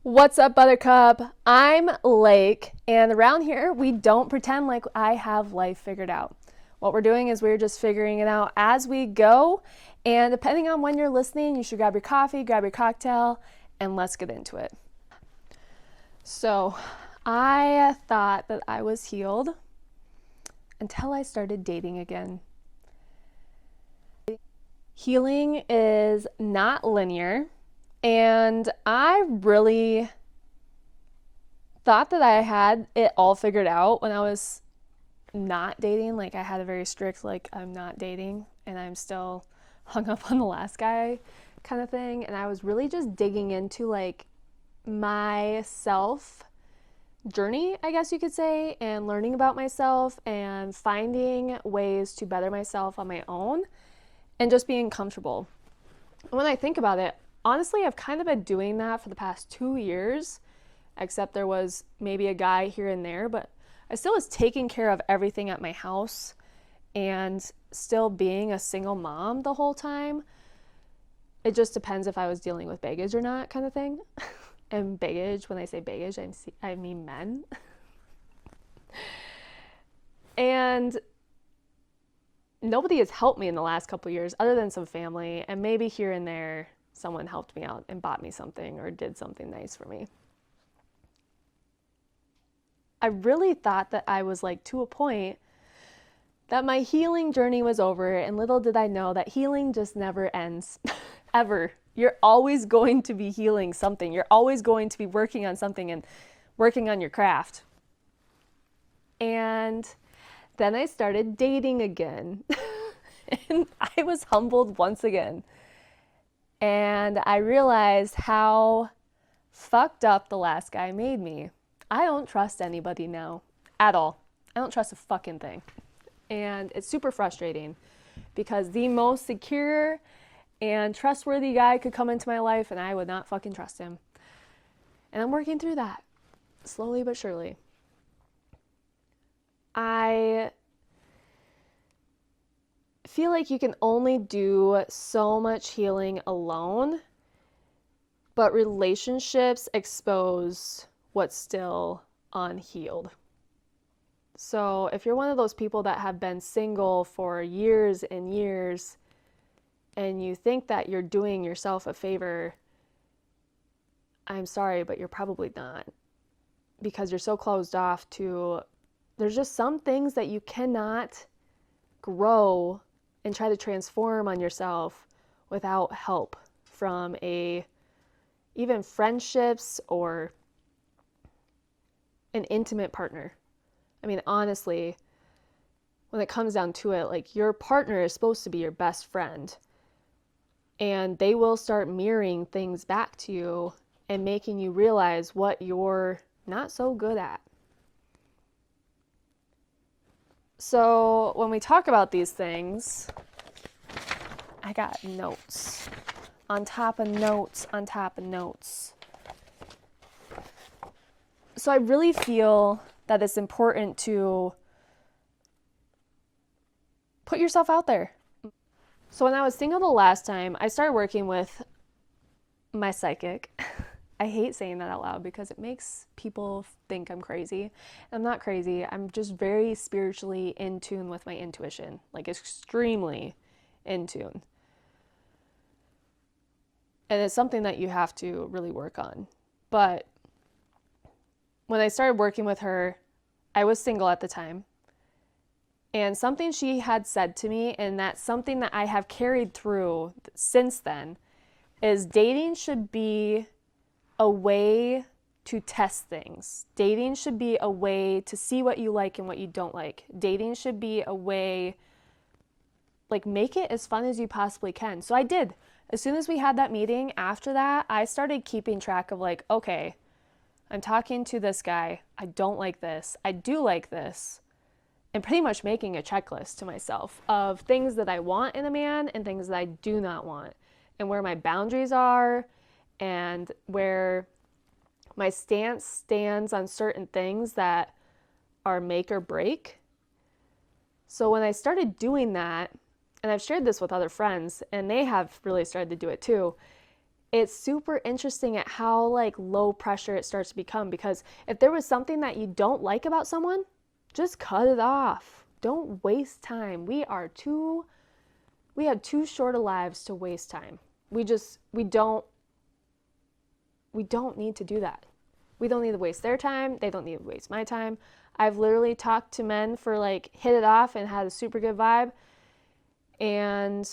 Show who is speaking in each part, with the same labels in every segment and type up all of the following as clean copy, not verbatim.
Speaker 1: What's up, Buttercup? I'm Lake, and around here, we don't pretend like I have life figured out. What we're doing is we're just figuring it out as we go, and depending on when you're listening, you should grab your coffee, grab your cocktail, and let's get into it. So, I thought that I was healed until I started dating again. Healing is not linear, and I really thought that I had it all figured out when I was not dating. Like, I had a very strict, like, I'm not dating and I'm still hung up on the last guy kind of thing. And I was really just digging into like my self journey, I guess you could say, and learning about myself and finding ways to better myself on my own and just being comfortable. And when I think about it, honestly, I've kind of been doing that for the past 2 years, except there was maybe a guy here and there, but I still was taking care of everything at my house and still being a single mom the whole time. It just depends if I was dealing with baggage or not, kind of thing. And baggage, when I say baggage, I mean men. And nobody has helped me in the last couple of years other than some family, and maybe here and there someone helped me out and bought me something or did something nice for me. I really thought that I was like to a point that my healing journey was over, and little did I know that healing just never ends. Ever. You're always going to be healing something. You're always going to be working on something and working on your craft. And then I started dating again. And I was humbled once again. And I realized how fucked up the last guy made me. I don't trust anybody now at all. I don't trust a fucking thing. And it's super frustrating because the most secure and trustworthy guy could come into my life and I would not fucking trust him. And I'm working through that slowly but surely. I feel like you can only do so much healing alone, but relationships expose what's still unhealed. So if you're one of those people that have been single for years and years and you think that you're doing yourself a favor, I'm sorry, but you're probably not, because you're so closed off to, there's just some things that you cannot grow and try to transform on yourself without help from even friendships or an intimate partner. I mean, honestly, when it comes down to it, like, your partner is supposed to be your best friend, and they will start mirroring things back to you and making you realize what you're not so good at. So when we talk about these things, I got notes on top of notes on top of notes. So I really feel that it's important to put yourself out there. So when I was single the last time, I started working with my psychic. I hate saying that out loud because it makes people think I'm crazy. I'm not crazy. I'm just very spiritually in tune with my intuition, like extremely in tune. And it's something that you have to really work on. But when I started working with her, I was single at the time. And something she had said to me, and that's something that I have carried through since then, is dating should be a way to test things. Dating should be a way to see what you like and what you don't like. Dating should be a way, like, make it as fun as you possibly can. So I did. As soon as we had that meeting, after that, I started keeping track of, like, okay, I'm talking to this guy. I don't like this. I do like this. And pretty much making a checklist to myself of things that I want in a man and things that I do not want, and where my boundaries are, and where my stance stands on certain things that are make or break. So when I started doing that, and I've shared this with other friends, and they have really started to do it too, it's super interesting at how like low pressure it starts to become, because if there was something that you don't like about someone, just cut it off. Don't waste time. We have too short of lives to waste time. We don't need to do that. We don't need to waste their time. They don't need to waste my time. I've literally talked to men for like hit it off and had a super good vibe, and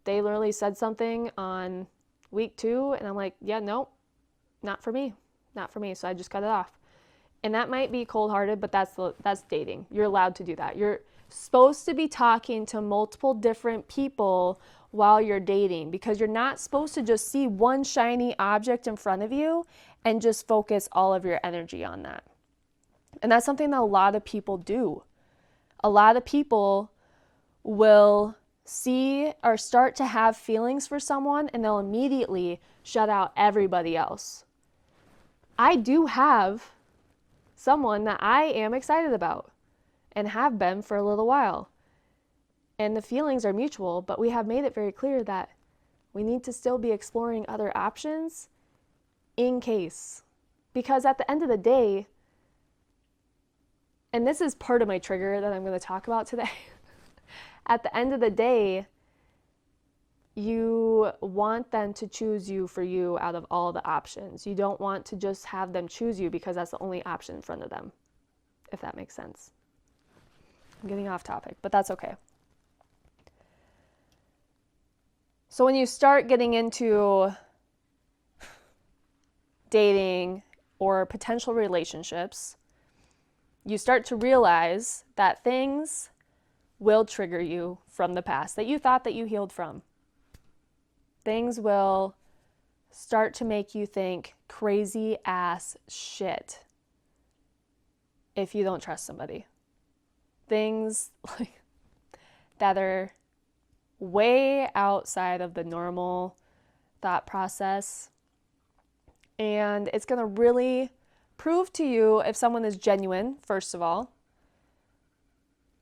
Speaker 1: they literally said something on week 2 and I'm like, yeah, nope, not for me. So I just cut it off. And that might be cold-hearted, but that's dating. You're allowed to do that. You're supposed to be talking to multiple different people while you're dating, because you're not supposed to just see one shiny object in front of you and just focus all of your energy on that. And that's something that a lot of people do. A lot of people will see or start to have feelings for someone and they'll immediately shut out everybody else. I do have someone that I am excited about and have been for a little while. And the feelings are mutual, but we have made it very clear that we need to still be exploring other options in case. Because at the end of the day, and this is part of my trigger that I'm going to talk about today, at the end of the day, you want them to choose you for you out of all the options. You don't want to just have them choose you because that's the only option in front of them, if that makes sense. I'm getting off topic, but that's okay. So when you start getting into dating or potential relationships, you start to realize that things will trigger you from the past that you thought that you healed from. Things will start to make you think crazy ass shit if you don't trust somebody. Things like that are way outside of the normal thought process. And it's going to really prove to you if someone is genuine, first of all.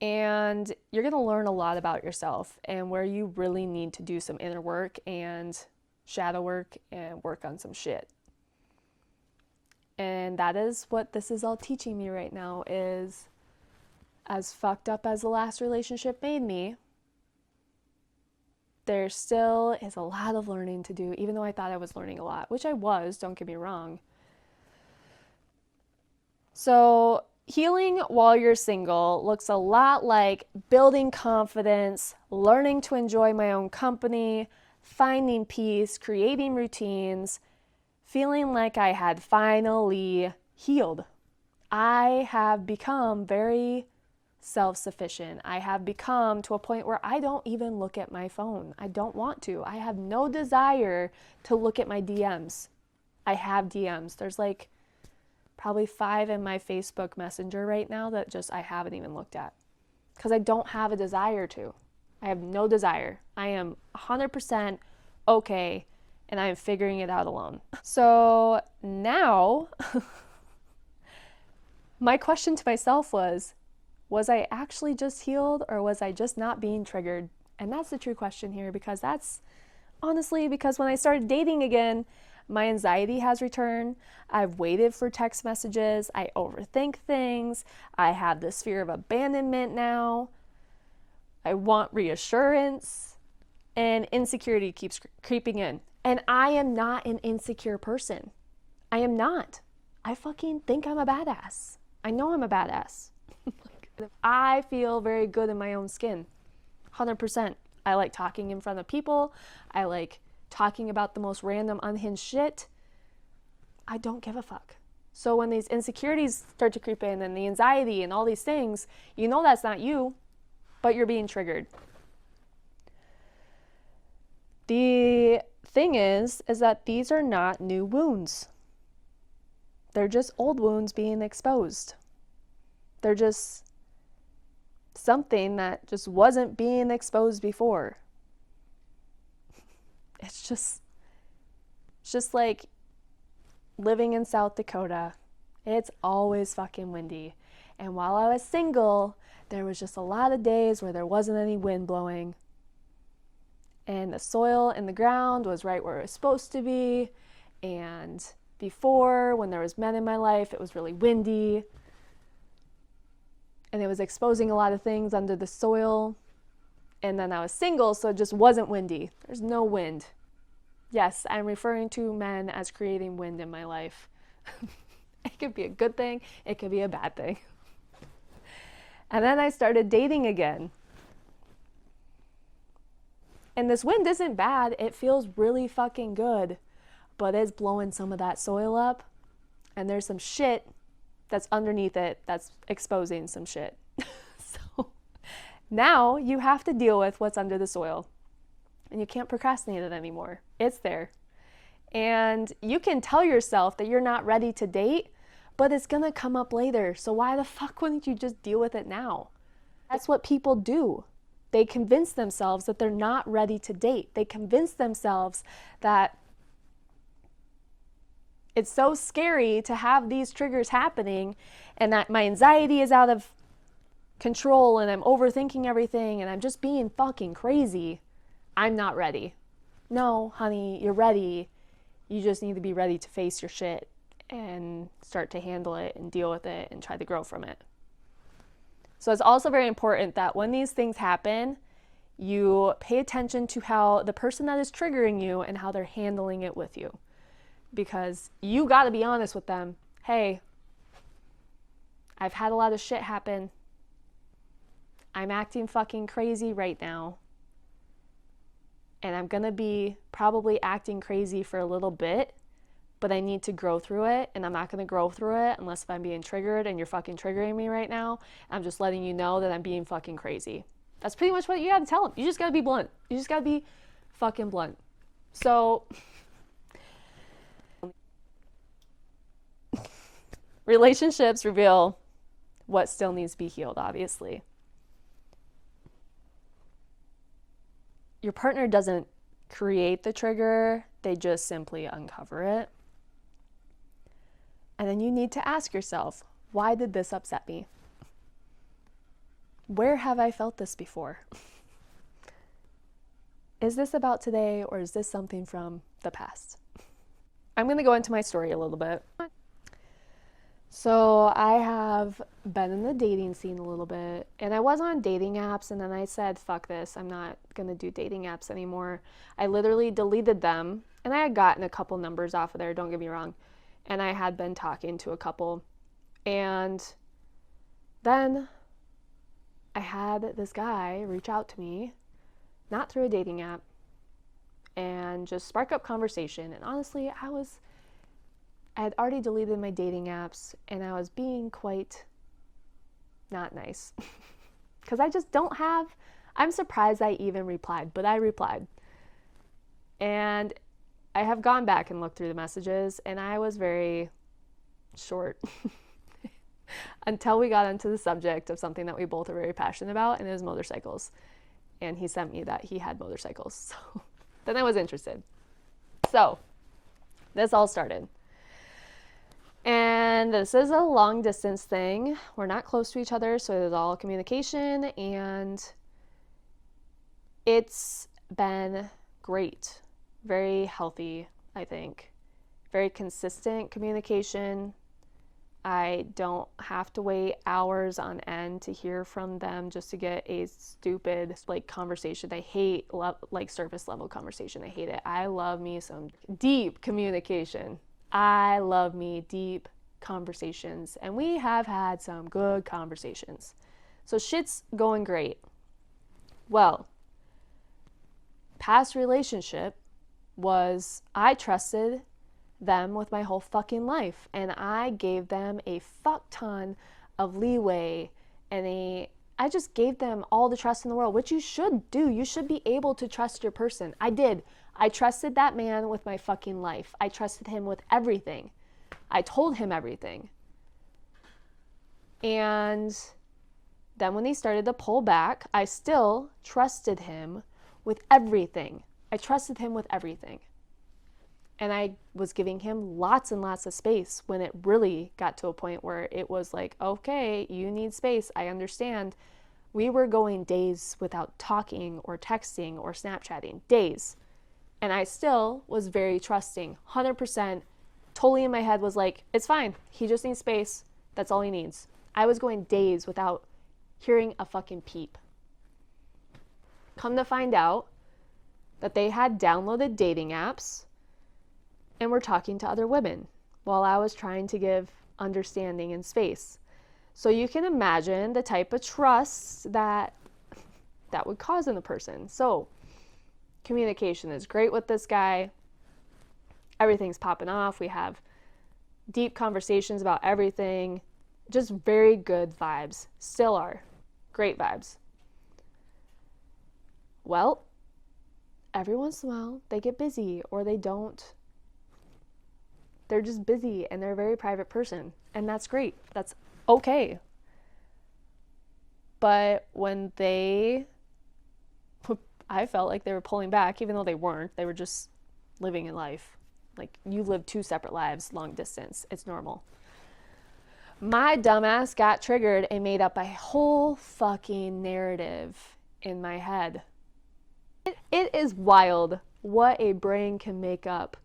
Speaker 1: And you're going to learn a lot about yourself and where you really need to do some inner work and shadow work and work on some shit. And that is what this is all teaching me right now, is as fucked up as the last relationship made me, there still is a lot of learning to do, even though I thought I was learning a lot, which I was, don't get me wrong. So healing while you're single looks a lot like building confidence, learning to enjoy my own company, finding peace, creating routines, feeling like I had finally healed. I have become very self-sufficient. I have become to a point where I don't even look at my phone. I don't want to. I have no desire to look at my DMs. I have DMs. There's like probably 5 in my Facebook Messenger right now that just I haven't even looked at because I don't have a desire to. I have no desire. I am 100% okay, and I am figuring it out alone. So now, my question to myself was I actually just healed, or was I just not being triggered? And that's the true question here, because that's honestly, because when I started dating again, my anxiety has returned. I've waited for text messages. I overthink things. I have this fear of abandonment now. I want reassurance, and insecurity keeps creeping in. And I am not an insecure person. I am not. I fucking think I'm a badass. I know I'm a badass. I feel very good in my own skin. 100%. I like talking in front of people. I like talking about the most random unhinged shit. I don't give a fuck. So when these insecurities start to creep in and the anxiety and all these things, you know that's not you, but you're being triggered. The thing is that these are not new wounds. They're just old wounds being exposed. They're just something that just wasn't being exposed before. It's just like living in South Dakota. It's always fucking windy. And while I was single, there was just a lot of days where there wasn't any wind blowing. and the soil in the ground was right where it was supposed to be. And before, when there was men in my life, it was really windy, and it was exposing a lot of things under the soil. And then I was single, so it just wasn't windy. There's no wind. Yes, I'm referring to men as creating wind in my life. It could be a good thing, it could be a bad thing. And then I started dating again. And this wind isn't bad, it feels really fucking good, but it's blowing some of that soil up, and there's some shit that's underneath it that's exposing some shit. So now you have to deal with what's under the soil, and you can't procrastinate it anymore. It's there. And you can tell yourself that you're not ready to date, but it's gonna come up later. So why the fuck wouldn't you just deal with it now? That's what people do. They convince themselves that they're not ready to date. They convince themselves that it's so scary to have these triggers happening, and that my anxiety is out of control, and I'm overthinking everything, and I'm just being fucking crazy. I'm not ready. No, honey, you're ready. You just need to be ready to face your shit and start to handle it and deal with it and try to grow from it. So it's also very important that when these things happen, you pay attention to how the person that is triggering you and how they're handling it with you. Because you got to be honest with them. Hey, I've had a lot of shit happen. I'm acting fucking crazy right now. And I'm going to be probably acting crazy for a little bit, but I need to grow through it, and I'm not going to grow through it unless if I'm being triggered and you're fucking triggering me right now. I'm just letting you know that I'm being fucking crazy. That's pretty much what you got to tell them. You just got to be blunt. You just got to be fucking blunt. So relationships reveal what still needs to be healed, obviously. Your partner doesn't create the trigger, they just simply uncover it. And then you need to ask yourself, why did this upset me? Where have I felt this before? Is this about today, or is this something from the past? I'm going to go into my story a little bit. So I have been in the dating scene a little bit, and I was on dating apps, and then I said, fuck this, I'm not going to do dating apps anymore. I literally deleted them, and I had gotten a couple numbers off of there, don't get me wrong, and I had been talking to a couple, and then I had this guy reach out to me, not through a dating app, and just spark up conversation. And honestly, I had already deleted my dating apps, and I was being quite not nice. Because I just don't have, I'm surprised I even replied, but I replied. And I have gone back and looked through the messages, and I was very short until we got into the subject of something that we both are very passionate about, and it was motorcycles. And he sent me that he had motorcycles. So then I was interested. So this all started. And this is a long distance thing. We're not close to each other, so it is all communication, and it's been great. Very healthy, I think. Very consistent communication. I don't have to wait hours on end to hear from them just to get a stupid conversation. I hate surface level conversation. I hate it. I love me some deep communication. I love me deep conversations, and we have had some good conversations. So shit's going great. Well, past relationship was I trusted them with my whole fucking life, and I gave them a fuck ton of leeway, and I just gave them all the trust in the world, which you should do. You should be able to trust your person. I did. I trusted that man with my fucking life. I trusted him with everything. I told him everything. And then when he started to pull back, I still trusted him with everything. I trusted him with everything. And I was giving him lots and lots of space when it really got to a point where it was like, okay, you need space. I understand. We were going days without talking or texting or Snapchatting, days. And I still was very trusting, 100%, totally in my head was like, it's fine. He just needs space. That's all he needs. I was going days without hearing a fucking peep. Come to find out that they had downloaded dating apps and were talking to other women while I was trying to give understanding and space. So you can imagine the type of trust that would cause in a person. So communication is great with this guy. Everything's popping off. We have deep conversations about everything. Just very good vibes. Still are. Great vibes. Well, every once in a while, they get busy or they don't. They're just busy and they're a very private person. And that's great. That's okay. But when I felt like they were pulling back, even though they weren't. They were just living in life. Like, you live two separate lives, long distance. It's normal. My dumbass got triggered and made up a whole fucking narrative in my head. It is wild what a brain can make up.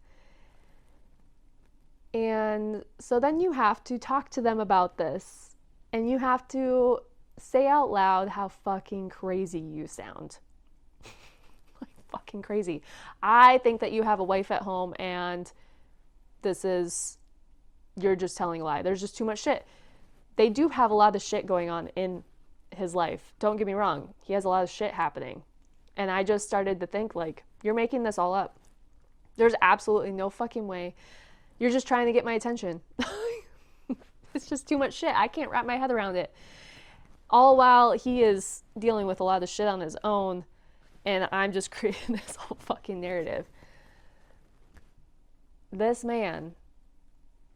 Speaker 1: And so then you have to talk to them about this. And you have to say out loud how fucking crazy you sound. Like, fucking crazy. I think that you have a wife at home and you're just telling a lie. There's just too much shit. They do have a lot of shit going on in his life. Don't get me wrong. He has a lot of shit happening. And I just started to think, like, you're making this all up. There's absolutely no fucking way. You're just trying to get my attention. It's just too much shit. I can't wrap my head around it. All while he is dealing with a lot of shit on his own, and I'm just creating this whole fucking narrative. This man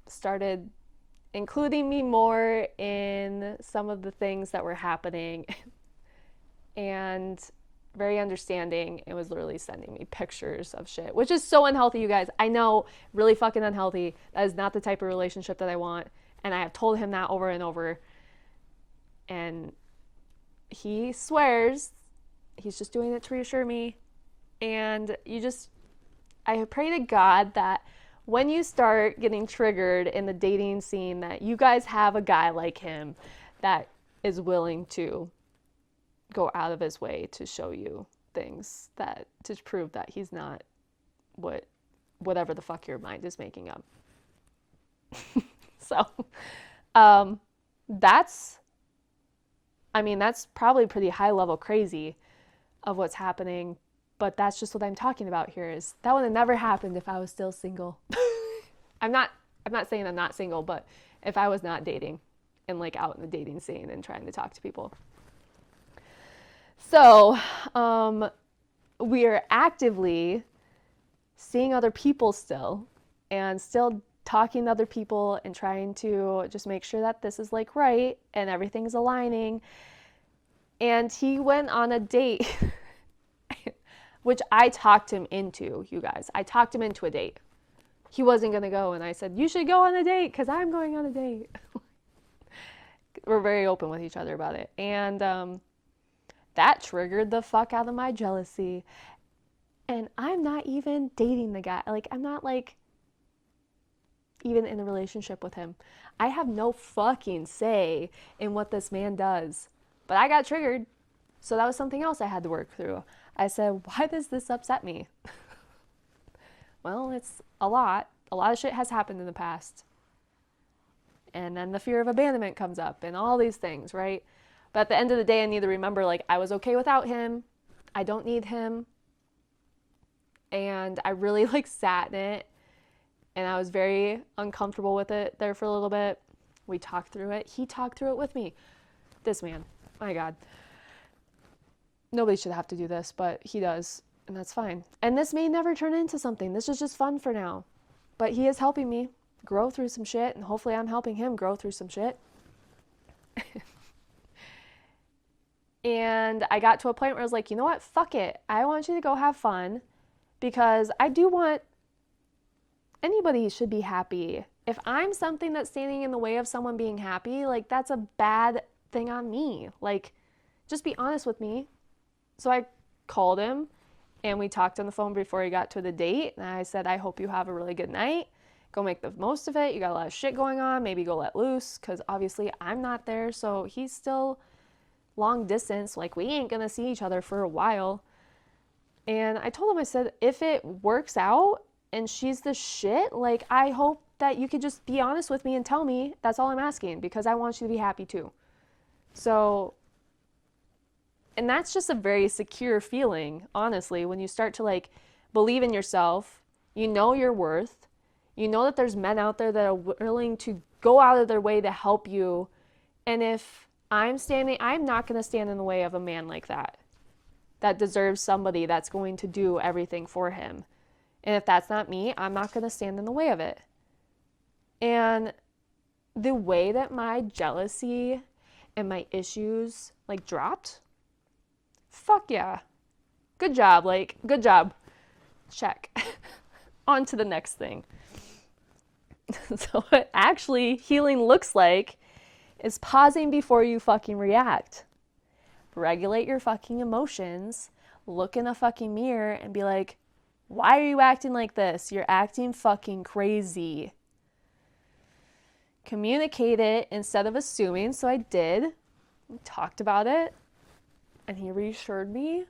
Speaker 1: started including me more in some of the things that were happening and very understanding, and was literally sending me pictures of shit, which is so unhealthy, you guys. I know, really fucking unhealthy. That is not the type of relationship that I want, and I have told him that over and over, and he swears he's just doing it to reassure me. And I pray to God that when you start getting triggered in the dating scene, that you guys have a guy like him that is willing to go out of his way to show you things to prove that he's not whatever the fuck your mind is making up. So, that's probably pretty high level crazy of what's happening, but that's just what I'm talking about here. Is that would have never happened if I was still single. I'm not saying I'm not single, but if I was not dating and like out in the dating scene and trying to talk to people. So, we are actively seeing other people still, and still talking to other people and trying to just make sure that this is like right and everything's aligning. And he went on a date, which I talked him into, you guys. I talked him into a date. He wasn't going to go, and I said, you should go on a date because I'm going on a date. We're very open with each other about it. And that triggered the fuck out of my jealousy. And I'm not even dating the guy. Like, I'm not like even in a relationship with him. I have no fucking say in what this man does. But I got triggered. So that was something else I had to work through. I said, why does this upset me? Well, it's a lot. A lot of shit has happened in the past. And then the fear of abandonment comes up and all these things, right? But at the end of the day, I need to remember, like, I was okay without him. I don't need him. And I really, like, sat in it. And I was very uncomfortable with it there for a little bit. We talked through it. He talked through it with me. This man. My God. Nobody should have to do this, but he does. And that's fine. And this may never turn into something. This is just fun for now. But he is helping me grow through some shit. And hopefully I'm helping him grow through some shit. And I got to a point where I was like, you know what? Fuck it. I want you to go have fun, because I do want anybody should be happy. If I'm something that's standing in the way of someone being happy, like, that's a bad thing on me. Like, Just be honest with me. So I called him and we talked on the phone before he got to the date. And I said, I hope you have a really good night. Go make the most of it. You got a lot of shit going on. Maybe go let loose, because obviously I'm not there. So he's still long distance. Like, we ain't going to see each other for a while. And I told him, I said, if it works out and she's the shit, like, I hope that you could just be honest with me and tell me. That's all I'm asking, because I want you to be happy too. So, and that's just a very secure feeling, honestly, when you start to like believe in yourself, you know your worth, you know that there's men out there that are willing to go out of their way to help you. And if I'm not going to stand in the way of a man like that deserves somebody that's going to do everything for him. And if that's not me, I'm not going to stand in the way of it. And the way that my jealousy and my issues like dropped, fuck yeah. Good job, like, good job. Check. On to the next thing. So what actually healing looks like is pausing before you fucking react. Regulate your fucking emotions. Look in a fucking mirror and be like, why are you acting like this? You're acting fucking crazy. Communicate it instead of assuming. So I did. We talked about it. And he reassured me.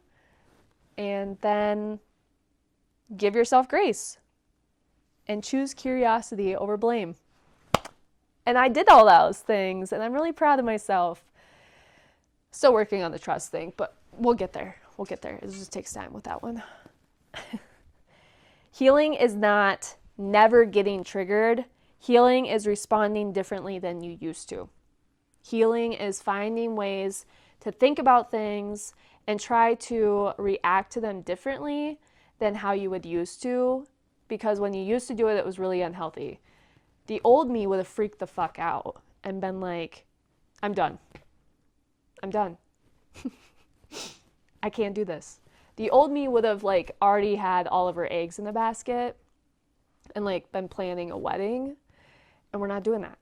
Speaker 1: And then give yourself grace. And choose curiosity over blame. And I did all those things. And I'm really proud of myself. Still working on the trust thing. But we'll get there. We'll get there. It just takes time with that one. Healing is not never getting triggered. Healing is responding differently than you used to. Healing is finding ways to think about things and try to react to them differently than how you would used to. Because when you used to do it, it was really unhealthy. The old me would have freaked the fuck out and been like, I'm done. I'm done. I can't do this. The old me would have like already had all of her eggs in the basket and like been planning a wedding. And we're not doing that.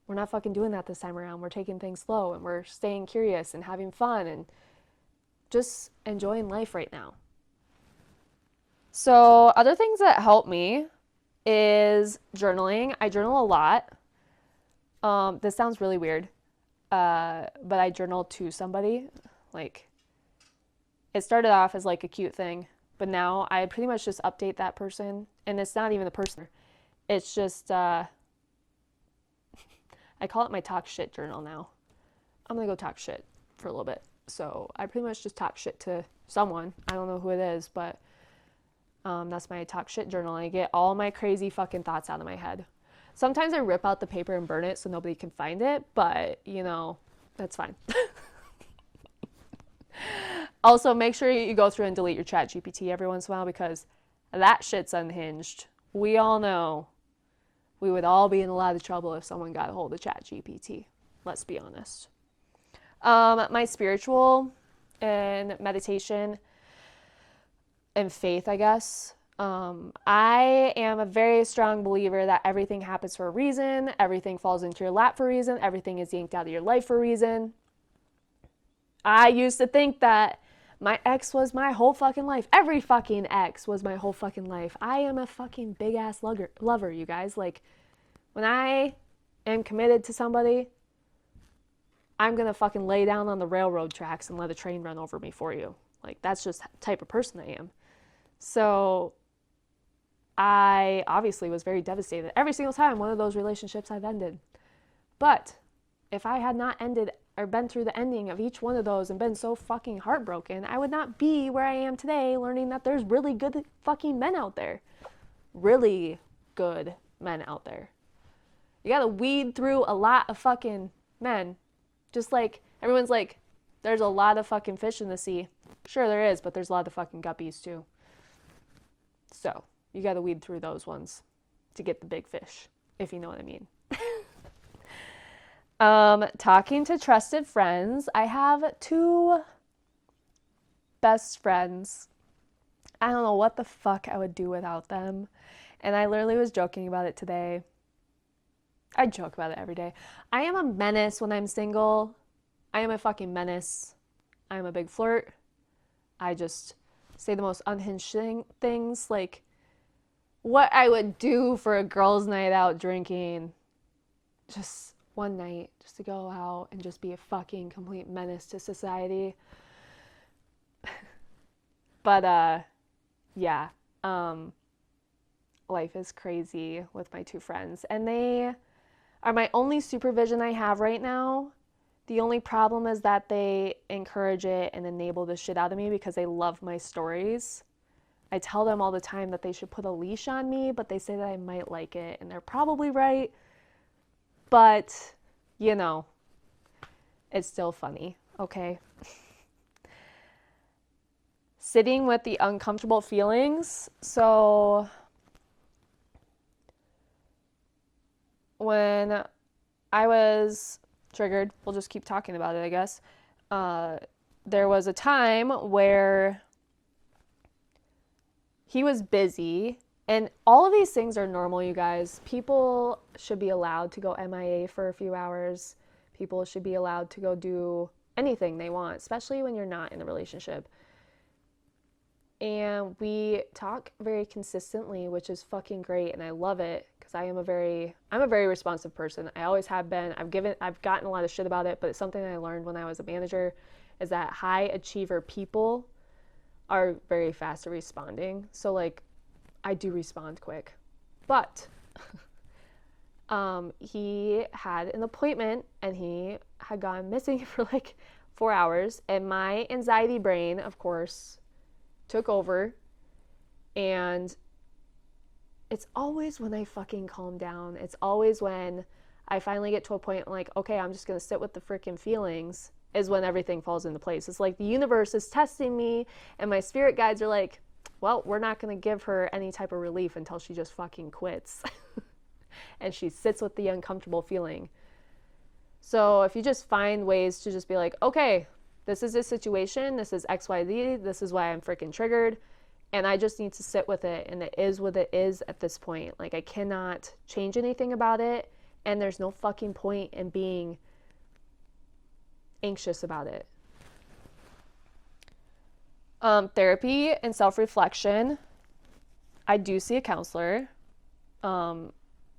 Speaker 1: We're not fucking doing that this time around. We're taking things slow and we're staying curious and having fun and just enjoying life right now. So other things that help me is journaling. I journal a lot. This sounds really weird, but I journal to somebody. Like, it started off as like a cute thing, but now I pretty much just update that person. And it's not even the person. It's just, I call it my talk shit journal now. I'm going to go talk shit for a little bit. So I pretty much just talk shit to someone. I don't know who it is, but that's my talk shit journal. I get all my crazy fucking thoughts out of my head. Sometimes I rip out the paper and burn it so nobody can find it, but, you know, that's fine. Also, make sure you go through and delete your chat GPT every once in a while, because that shit's unhinged. We all know we would all be in a lot of trouble if someone got a hold of chat GPT. Let's be honest. My spiritual and meditation and faith, I guess. I am a very strong believer that everything happens for a reason. Everything falls into your lap for a reason. Everything is yanked out of your life for a reason. I used to think that my ex was my whole fucking life. Every fucking ex was my whole fucking life. I am a fucking big ass lover, you guys. Like, when I am committed to somebody, I'm gonna fucking lay down on the railroad tracks and let a train run over me for you. Like, that's just the type of person I am. So I obviously was very devastated every single time one of those relationships I've ended. But if I had not ended or been through the ending of each one of those and been so fucking heartbroken, I would not be where I am today, learning that there's really good fucking men out there. Really good men out there. You gotta weed through a lot of fucking men. Just like everyone's like, there's a lot of fucking fish in the sea. Sure there is, but there's a lot of fucking guppies too. So you gotta weed through those ones to get the big fish, if you know what I mean. Talking to trusted friends. I have 2 best friends. I don't know what the fuck I would do without them. And I literally was joking about it today. I joke about it every day. I am a menace when I'm single. I am a fucking menace. I'm a big flirt. I just say the most unhinged things, like what I would do for a girls' night out drinking. Just one night, just to go out and just be a fucking complete menace to society. But yeah, life is crazy with my two friends, and they are my only supervision I have right now. The only problem is that they encourage it and enable the shit out of me because they love my stories. I tell them all the time that they should put a leash on me, but they say that I might like it, and they're probably right. But, you know, it's still funny, okay? Sitting with the uncomfortable feelings. So when I was triggered, we'll just keep talking about it, I guess. There was a time where he was busy, and all of these things are normal, you guys. People should be allowed to go MIA for a few hours. People should be allowed to go do anything they want, especially when you're not in a relationship. And we talk very consistently, which is fucking great, and I love it because I'm a very responsive person. I always have been. I've gotten a lot of shit about it, but it's something I learned when I was a manager, is that high achiever people are very fast at responding. So like, I do respond quick. But he had an appointment and he had gone missing for like 4 hours, and my anxiety brain, of course, took over. And it's always when I fucking calm down. It's always when I finally get to a point like, okay, I'm just gonna sit with the freaking feelings, is when everything falls into place. It's like the universe is testing me, and my spirit guides are like, well, we're not gonna give her any type of relief until she just fucking quits. And she sits with the uncomfortable feeling. So if you just find ways to just be like, okay, this is a situation, this is XYZ, this is why I'm freaking triggered, and I just need to sit with it, and it is what it is at this point. Like, I cannot change anything about it, and there's no fucking point in being anxious about it. Therapy and self-reflection. I do see a counselor.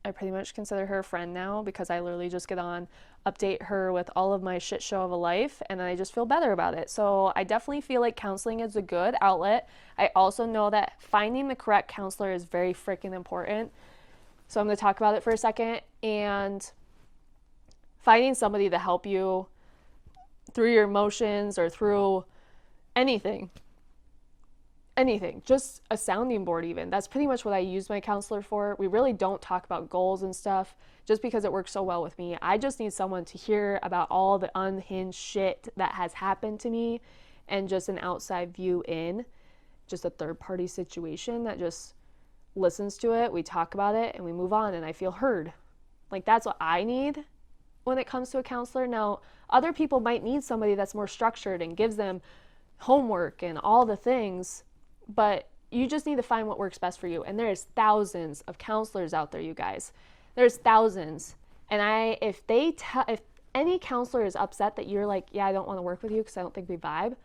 Speaker 1: I pretty much consider her a friend now because I literally just get on, update her with all of my shit show of a life, and then I just feel better about it. So I definitely feel like counseling is a good outlet. I also know that finding the correct counselor is very freaking important. So I'm going to talk about it for a second. And finding somebody to help you through your emotions or through anything, just a sounding board even. That's pretty much what I use my counselor for. We really don't talk about goals and stuff just because it works so well with me. I just need someone to hear about all the unhinged shit that has happened to me, and just an outside view in, just a third party situation that just listens to it. We talk about it and we move on, and I feel heard. Like, that's what I need when it comes to a counselor. Now, other people might need somebody that's more structured and gives them homework and all the things, but you just need to find what works best for you. And there's thousands of counselors out there, you guys. There's thousands. And if any counselor is upset that you're like, yeah, I don't want to work with you because I don't think we vibe,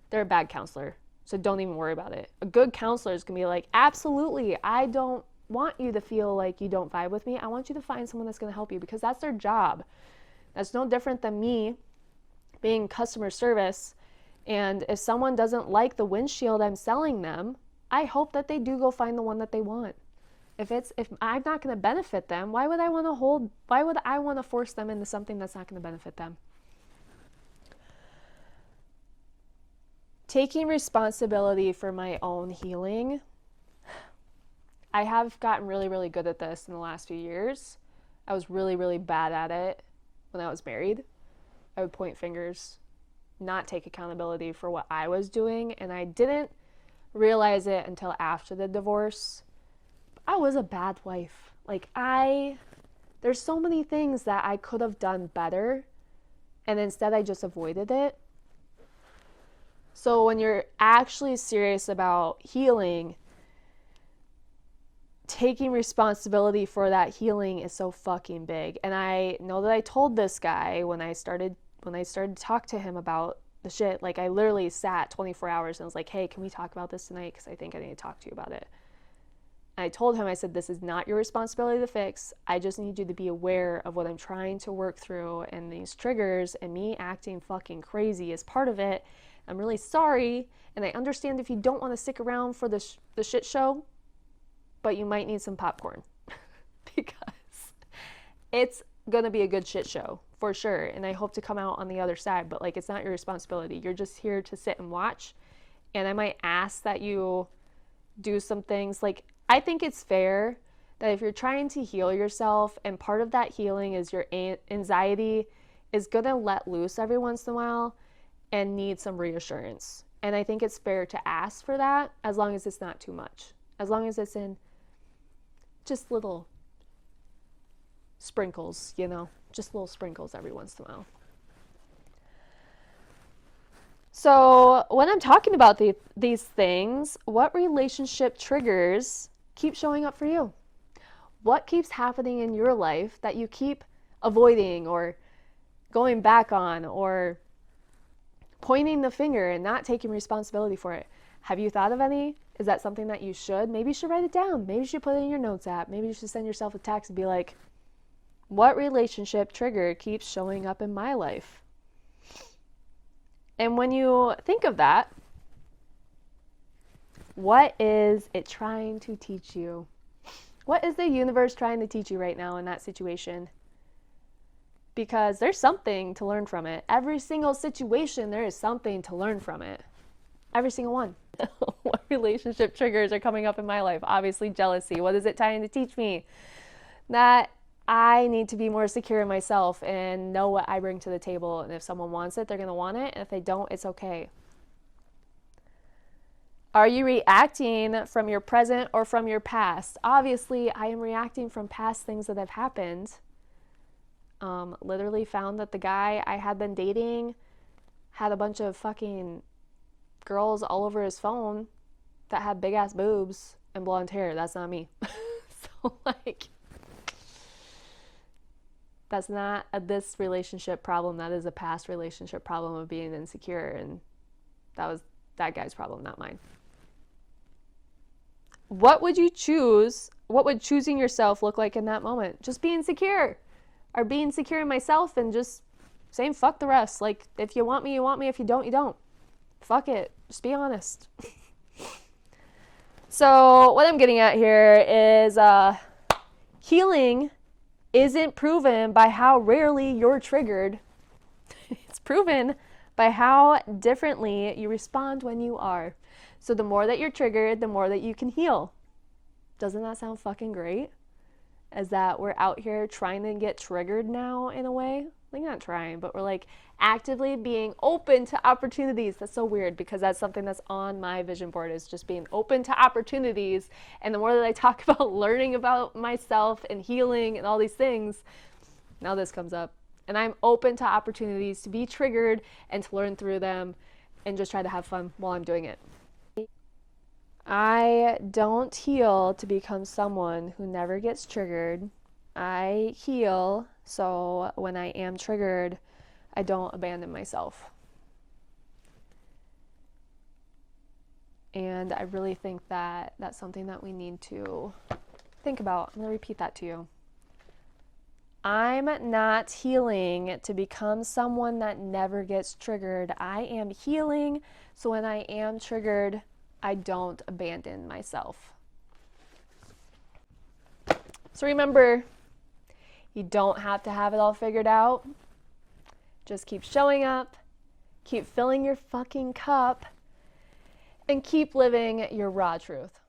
Speaker 1: they're a bad counselor. So don't even worry about it. A good counselor is going to be like, absolutely, I don't want you to feel like you don't vibe with me. I want you to find someone that's going to help you, because that's their job. That's no different than me being customer service. And if someone doesn't like the windshield I'm selling them, I hope that they do go find the one that they want. If I'm not going to benefit them, why would I want to force them into something that's not going to benefit them? Taking responsibility for my own healing. I have gotten really, really good at this in the last few years. I was really, really bad at it when I was married. I would point fingers, not take accountability for what I was doing, and I didn't realize it until after the divorce. I was a bad wife. Like, there's so many things that I could have done better, and instead I just avoided it. So when you're actually serious about healing, taking responsibility for that healing is so fucking big. And I know that I told this guy when I started to talk to him about the shit. Like, I literally sat 24 hours and was like, hey, can we talk about this tonight? Because I think I need to talk to you about it. And I told him, I said, this is not your responsibility to fix. I just need you to be aware of what I'm trying to work through, and these triggers and me acting fucking crazy is part of it. I'm really sorry, and I understand if you don't want to stick around for the shit show, but you might need some popcorn because it's gonna be a good shit show for sure, and I hope to come out on the other side, but like, it's not your responsibility. You're just here to sit and watch, and I might ask that you do some things. Like, I think it's fair that if you're trying to heal yourself and part of that healing is your anxiety is gonna let loose every once in a while and need some reassurance, and I think it's fair to ask for that, as long as it's not too much, as long as it's in just little sprinkles, you know, just little sprinkles every once in a while. So when I'm talking about these things, what relationship triggers keep showing up for you? What keeps happening in your life that you keep avoiding or going back on or pointing the finger and not taking responsibility for it? Have you thought of any? Is that something that you should? Maybe you should write it down. Maybe you should put it in your notes app. Maybe you should send yourself a text and be like, what relationship trigger keeps showing up in my life? And when you think of that, what is it trying to teach you? What is the universe trying to teach you right now in that situation? Because there's something to learn from it. Every single situation, there is something to learn from it. Every single one. What relationship triggers are coming up in my life? Obviously, jealousy. What is it trying to teach me? That I need to be more secure in myself and know what I bring to the table. And if someone wants it, they're going to want it. And if they don't, it's okay. Are you reacting from your present or from your past? Obviously, I am reacting from past things that have happened. Literally found that the guy I had been dating had a bunch of fucking girls all over his phone that had big ass boobs and blonde hair. That's not me. So like, that's not this relationship problem. That is a past relationship problem of being insecure, and that was that guy's problem, not mine. What would you choose? What would choosing yourself look like in that moment? Just being secure, or being secure in myself and just saying fuck the rest. Like, if you want me, you want me. If you don't, you don't. Fuck it. Just be honest. So what I'm getting at here is healing isn't proven by how rarely you're triggered. It's proven by how differently you respond when you are. So the more that you're triggered, the more that you can heal. Doesn't that sound fucking great? As that we're out here trying to get triggered now in a way. Like, not trying, but we're like actively being open to opportunities. That's so weird, because that's something that's on my vision board, is just being open to opportunities. And the more that I talk about learning about myself and healing and all these things, now this comes up. And I'm open to opportunities to be triggered and to learn through them and just try to have fun while I'm doing it. I don't heal to become someone who never gets triggered. I heal so when I am triggered, I don't abandon myself. And I really think that that's something that we need to think about. I'm going to repeat that to you. I'm not healing to become someone that never gets triggered. I am healing so when I am triggered, I don't abandon myself. So remember, you don't have to have it all figured out. Just keep showing up, keep filling your fucking cup, and keep living your raw truth.